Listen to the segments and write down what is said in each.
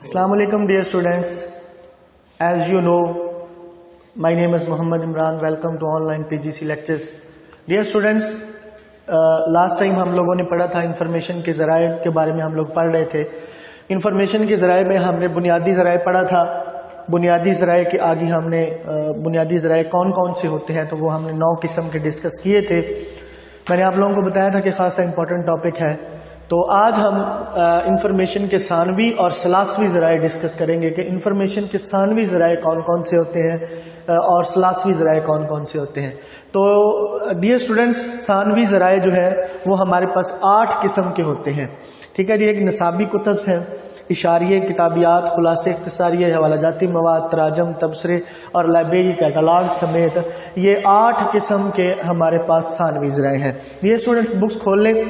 Assalamu alaikum dear students. As you know, my name is Muhammad Imran. Welcome to online PGC lectures. Dear students, last time हम लोगों ने पढ़ा था information के ज़राए के बारे में हम लोग पढ़ रहे थे. इंफॉर्मेशन के ज़राए में हमने बुनियादी ज़राए पढ़ा था. बुनियादी ज़राए के आगे हमने बुनियादी ज़राए कौन कौन से होते हैं तो वो हमने 9 किस्म के डिस्कस किए थे. मैंने आप लोगों को बताया था कि ख़ासा इंपॉर्टेंट टॉपिक है. तो आज हम इंफॉर्मेशन के सानवी और सलासवी ज़राए डिस्कस करेंगे कि इंफॉर्मेशन के सानवी ज़राए कौन कौन से होते हैं और सलासवी ज़राए कौन कौन से होते हैं. तो डियर स्टूडेंट्स, सानवी ज़राए जो है वो हमारे पास 8 किस्म के होते हैं. ठीक है जी. एक निसाबी कुतब हैं, इशारिये, किताबियात, खुलासे इख्तिसारिये, हवालाजाती मवाद, तराजम, तबसरे और लाइब्रेरी कैटलॉग समेत ये 8 किस्म के हमारे पास सानवी ज़राए हैं. ये स्टूडेंट्स बुक्स खोल लें,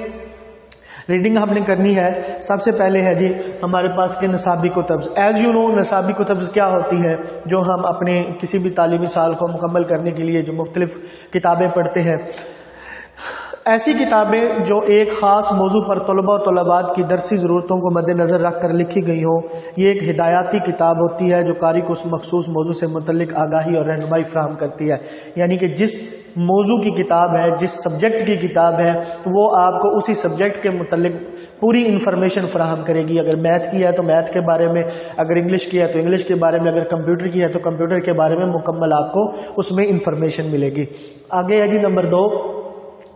रीडिंग हमने करनी है. सबसे पहले है जी हमारे पास के निसाबी कुतब्स. एज़ यू नो निसाबी कुतब्स क्या होती है, जो हम अपने किसी भी तालीमी साल को मुकम्मल करने के लिए जो मुख्तलिफ किताबें पढ़ते हैं. ऐसी किताबें जो एक ख़ास मौजू पर तलबा व तलबात की दरसी ज़रूरतों को मद्देनज़र रख कर लिखी गई हो. ये एक हिदायती किताब होती है जो कारी को उस मखसूस मौजू से मुतल्लिक़ आगाही और रहनुमाई फ़राहम करती है. यानी कि जिस मौजू की किताब है, जिस सब्जेक्ट की किताब है, वो आपको उसी सब्जेक्ट के मुतल्लिक़ पूरी इन्फॉर्मेशन फ़राहम करेगी. अगर मैथ की है तो मैथ के बारे में, अगर इंग्लिश की है तो इंग्लिश के बारे में, अगर कंप्यूटर की है तो कंप्यूटर के बारे में मुकम्मल आपको उसमें इन्फॉर्मेशन मिलेगी. आगे है जी नंबर 2,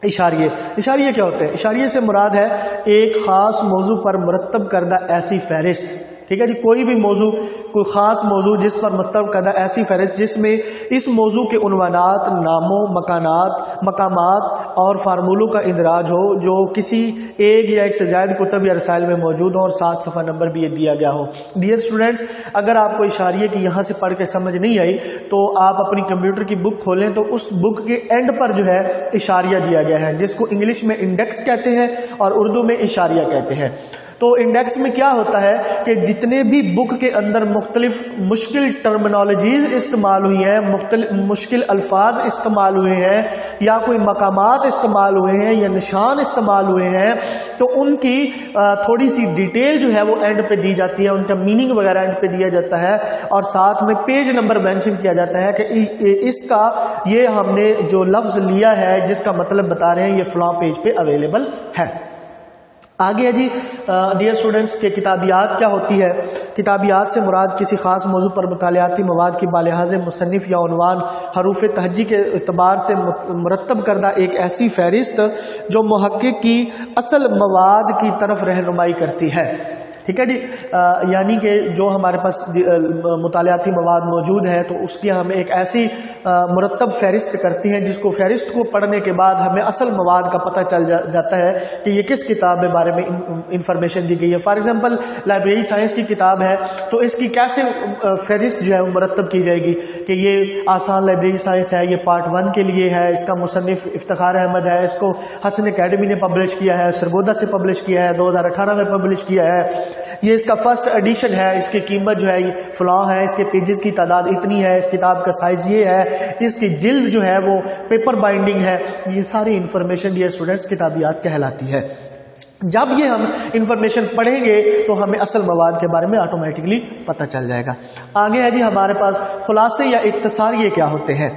इशारिये. इशारिये क्या होते हैं? इशारिये से मुराद है एक ख़ास मौजू पर मुरतब करदा ऐसी फहरिस्त. ठीक है जी. कोई भी मौजू, कोई ख़ास मौजू जिस पर मुरतब करदा ऐसी फहरिस्त जिसमें इस मौजू के उन्वानात, नामों, मकानात, मकामात और फार्मूलों का इंदराज हो जो किसी एक या एक से ज़्यादा कुतब या रसाइल में मौजूद हो और 7 सफ़ा नंबर भी ये दिया गया हो. डियर स्टूडेंट्स, अगर आपको इशारिये की यहाँ से पढ़ के समझ नहीं आई तो आप अपनी कंप्यूटर की बुक खोलें तो उस बुक के एंड पर जो है इशारिया दिया गया है, जिसको इंग्लिश में इंडेक्स कहते हैं और उर्दू में इशारिया कहते हैं. तो इंडेक्स में क्या होता है कि जितने भी बुक के अंदर मुख्तलिफ मुश्किल टर्मिनोलॉजीज़ इस्तेमाल हुई हैं, मुश्किल अल्फाज इस्तेमाल हुए हैं, या कोई मकामात इस्तेमाल हुए हैं या निशान इस्तेमाल हुए हैं, तो उनकी थोड़ी सी डिटेल जो है वो एंड पे दी जाती है, उनका मीनिंग वगैरह एंड पे दिया जाता है और साथ में पेज नंबर मेंशन किया जाता है कि इसका ये हमने जो लफ्ज़ लिया है जिसका मतलब बता रहे हैं ये फ़लाँ पेज पे अवेलेबल है. आगे है जी डियर स्टूडेंट्स के किताबियात क्या होती है. किताबियात से मुराद किसी ख़ास मौजू पर मुतालियाती मवाद की बालिहाज़ मुसन्निफ़ या उन्वान हरूफ तहज्जी के एतबार से मुरतब करदा एक ऐसी फहरिस्त जो मुहक्किक की असल मवाद की तरफ रहनुमाई करती है. ठीक है जी. यानी कि जो हमारे पास मुतालियाती मवाद मौजूद है तो उसकी हमें एक ऐसी मुरतब फहरिस्त करती हैं जिसको फहरिस्त को पढ़ने के बाद हमें असल मवाद का पता चल जाता है कि ये किस किताब के बारे में इंफॉर्मेशन दी गई है. फॉर एग्जांपल लाइब्रेरी साइंस की किताब है तो इसकी कैसे फहरिस्त जो है वो मुरतब की जाएगी कि ये आसान लाइब्रेरी साइंस है, ये पार्ट 1 के लिए है, इसका मुसन्निफ़ इफ्तिखार अहमद है, इसको हसन अकेडमी ने पब्लिश किया है, सरगोदा से पब्लिश किया है, 2018 में पब्लिश किया है, ये इसका फर्स्ट एडिशन है, इसकी कीमत जो है ये फलां है, इसके पेजेस की तादाद इतनी है, इस किताब का साइज़ ये है, इसकी जिल्द जो है वो पेपर बाइंडिंग है. ये सारी इन्फॉर्मेशन डियर स्टूडेंट्स किताबियात कहलाती है. जब ये हम इंफॉर्मेशन पढ़ेंगे तो हमें असल मवाद के बारे में ऑटोमेटिकली पता चल जाएगा. आगे है जी हमारे पास खुलासे या इख्तिसारिये क्या होते हैं.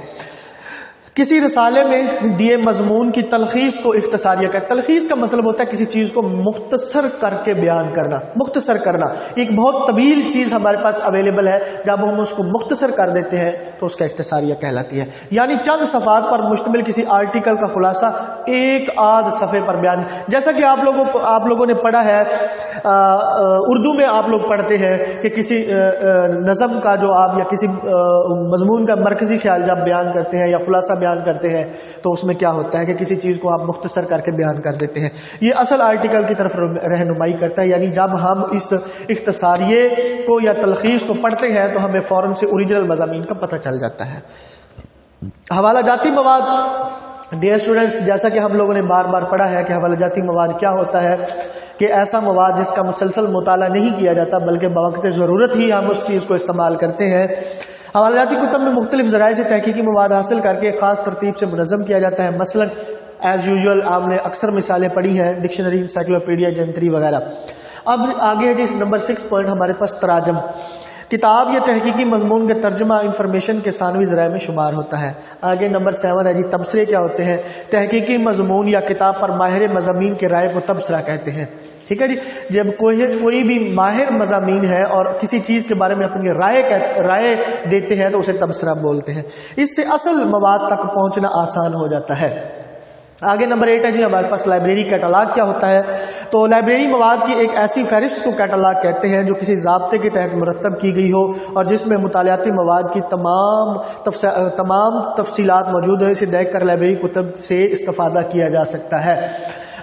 किसी रसाले में दिए मजमून की तलखीस को इख्तिसारिया का. तलखीस का मतलब होता है किसी चीज़ को मुख्तसर करके बयान करना, मुख्तसर करना. एक बहुत तवील चीज़ हमारे पास अवेलेबल है, जब हम उसको मुख्तसर कर देते हैं तो उसका इख्तिसारिया कहलाती है. यानी चंद सफ़ात पर मुश्तमिल किसी आर्टिकल का खुलासा एक आध सफ़े पर बयान. जैसा कि आप लोगों ने पढ़ा है, उर्दू में आप लोग पढ़ते हैं कि किसी नज़म का जो आप या किसी मजमून का मरकज़ी ख्याल जब बयान करते हैं या खुलासा बयान करते हैं तो उसमें क्या होता है कि किसी चीज़ को आप मुख्तसर करके बयान कर देते हैं. ये असल आर्टिकल की तरफ रहनुमाई करता है. यानी जब हम इस इख्तिसारिये को या तलखीस को पढ़ते हैं तो हमें फ़ौरन से ओरिजिनल मज़ामीन का पता चल जाता है. हवाला जाती मवाद. डियर स्टूडेंट्स, जैसा कि हम लोगों ने बार बार पढ़ा है कि हवाला जाती मवाद क्या होता है कि ऐसा मवाद जिसका मुसलसल मुताला नहीं किया जाता बल्कि बवक्त ज़रूरत ही हम उस चीज़ को इस्तेमाल करते हैं. हवालाती कुतब में मुख्तलिफ ज़राए से तहकीकी मवाद हासिल करके ख़ास तरतीब से मुनज़्ज़म किया जाता है. मसलन एज़ यूजुअल आपने अक्सर मिसालें पढ़ी हैं, डिक्शनरी, इंसाइक्लोपीडिया, जंतरी वगैरह. اب آگے ہے جی نمبر 6 پوائنٹ ہمارے پاس تراجم. کتاب یا تحقیقی مضمون کے ترجمہ انفارمیشن کے ثانوی ذرائع میں شمار ہوتا ہے. آگے نمبر 7 ہے جی تبصرے کیا ہوتے ہیں. تحقیقی مضمون یا کتاب پر ماہر مضامین کے رائے کو تبصرہ کہتے ہیں. ٹھیک ہے جی. جب کوئی بھی ماہر مضامین ہے اور کسی چیز کے بارے میں اپنی رائے دیتے ہیں تو اسے تبصرہ بولتے ہیں. اس سے اصل مواد تک پہنچنا آسان ہو جاتا ہے. آگے نمبر 8 ہے جی ہمارے پاس لائبریری کیٹالاگ کیا ہوتا ہے. تو لائبریری مواد کی ایک ایسی فہرست کو کیٹالاگ کہتے ہیں جو کسی ضابطے کے تحت مرتب کی گئی ہو اور جس میں مطالعاتی مواد کی تمام تفصیلات موجود ہو. اسے دیکھ کر لائبریری کتب سے استفادہ کیا جا سکتا ہے.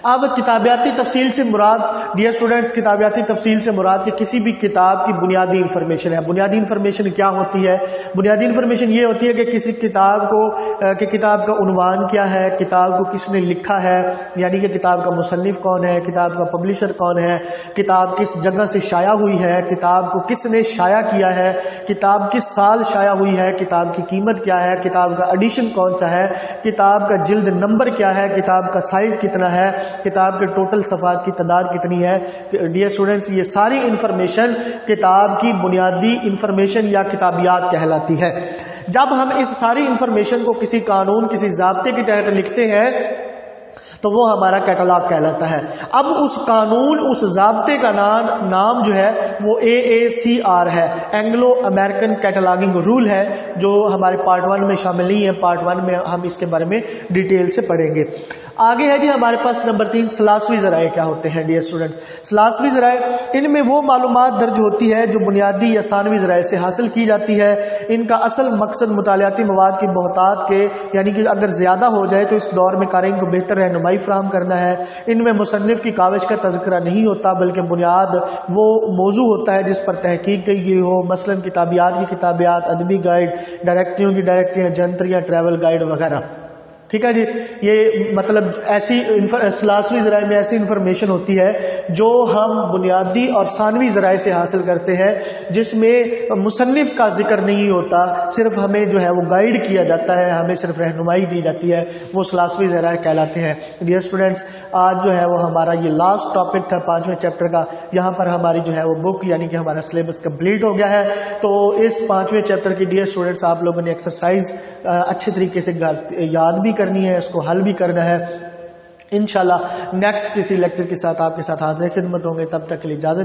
اب کتابیاتی تفصیل سے مراد ڈیئر اسٹوڈنٹس کتابیاتی تفصیل سے مراد کہ کسی بھی کتاب کی بنیادی انفارمیشن ہے. بنیادی انفارمیشن کیا ہوتی ہے؟ بنیادی انفارمیشن یہ ہوتی ہے کہ کسی کتاب کتاب کا عنوان کیا ہے, کتاب کو کس نے لکھا ہے, یعنی کہ کتاب کا مصنف کون ہے, کتاب کا پبلشر کون ہے, کتاب کس جگہ سے شائع ہوئی ہے, کتاب کو کس نے شائع کیا ہے, کتاب کس سال شائع ہوئی ہے, کتاب کی قیمت کیا ہے, کتاب کا ایڈیشن کون سا ہے, کتاب کا جلد نمبر کیا ہے, کتاب کا سائز کتنا ہے, کتاب کے ٹوٹل صفحات کی تعداد کتنی ہے. ڈیئر اسٹوڈنٹس یہ ساری انفارمیشن کتاب کی بنیادی انفارمیشن یا کتابیات کہلاتی ہے. جب ہم اس ساری انفارمیشن کو کسی قانون کسی ضابطے کے تحت لکھتے ہیں تو وہ ہمارا کیٹالاگ کہلاتا ہے. اب اس قانون اس ضابطے کا نام جو ہے وہ AACR ہے, اینگلو امریکن کیٹالاگنگ رول ہے, جو ہمارے پارٹ 1 میں شامل نہیں ہے. پارٹ 1 میں ہم اس کے بارے میں ڈیٹیل سے پڑھیں گے. آگے ہے جی ہمارے پاس نمبر 3 سلاسوی ذرائع کیا ہوتے ہیں. ڈیئر اسٹوڈنٹس سلاسوی ذرائع ان میں وہ معلومات درج ہوتی ہے جو بنیادی یا ثانوی ذرائع سے حاصل کی جاتی ہے. ان کا اصل مقصد مطالعاتی مواد کی بہتات کے یعنی کہ اگر زیادہ ہو جائے تو اس دور میں قارئین کو بہتر رہنمائی فراہم کرنا ہے. ان میں مصنف کی کاوش کا تذکرہ نہیں ہوتا بلکہ بنیاد وہ موضوع ہوتا ہے جس پر تحقیق کی گئی ہو, مثلا کتابیات کی کتابیات, ادبی گائیڈ, ڈائریکٹریوں کی ڈائریکٹریاں, جنتریاں, ٹریول گائیڈ وغیرہ. ٹھیک ہے جی. یہ مطلب ایسی سلاسوی ذرائع میں ایسی انفارمیشن ہوتی ہے جو ہم بنیادی اور ثانوی ذرائع سے حاصل کرتے ہیں, جس میں مصنف کا ذکر نہیں ہوتا, صرف ہمیں جو ہے وہ گائیڈ کیا جاتا ہے, ہمیں صرف رہنمائی دی جاتی ہے, وہ سلاسوی ذرائع کہلاتے ہیں. ڈیئر اسٹوڈنٹس آج جو ہے وہ ہمارا یہ لاسٹ ٹاپک تھا 5ویں چیپٹر کا. یہاں پر ہماری جو ہے وہ بک یعنی کہ ہمارا سلیبس کمپلیٹ ہو گیا ہے. تو اس 5ویں چیپٹر کی ڈیئر اسٹوڈنٹس آپ لوگوں نے ایکسرسائز اچھے طریقے سے یاد بھی کرنی ہے, اس کو حل بھی کرنا ہے. انشاءاللہ نیکسٹ کسی لیکچر کے ساتھ آپ کے ساتھ حاضر خدمت ہوں گے. تب تک کے لیے اجازت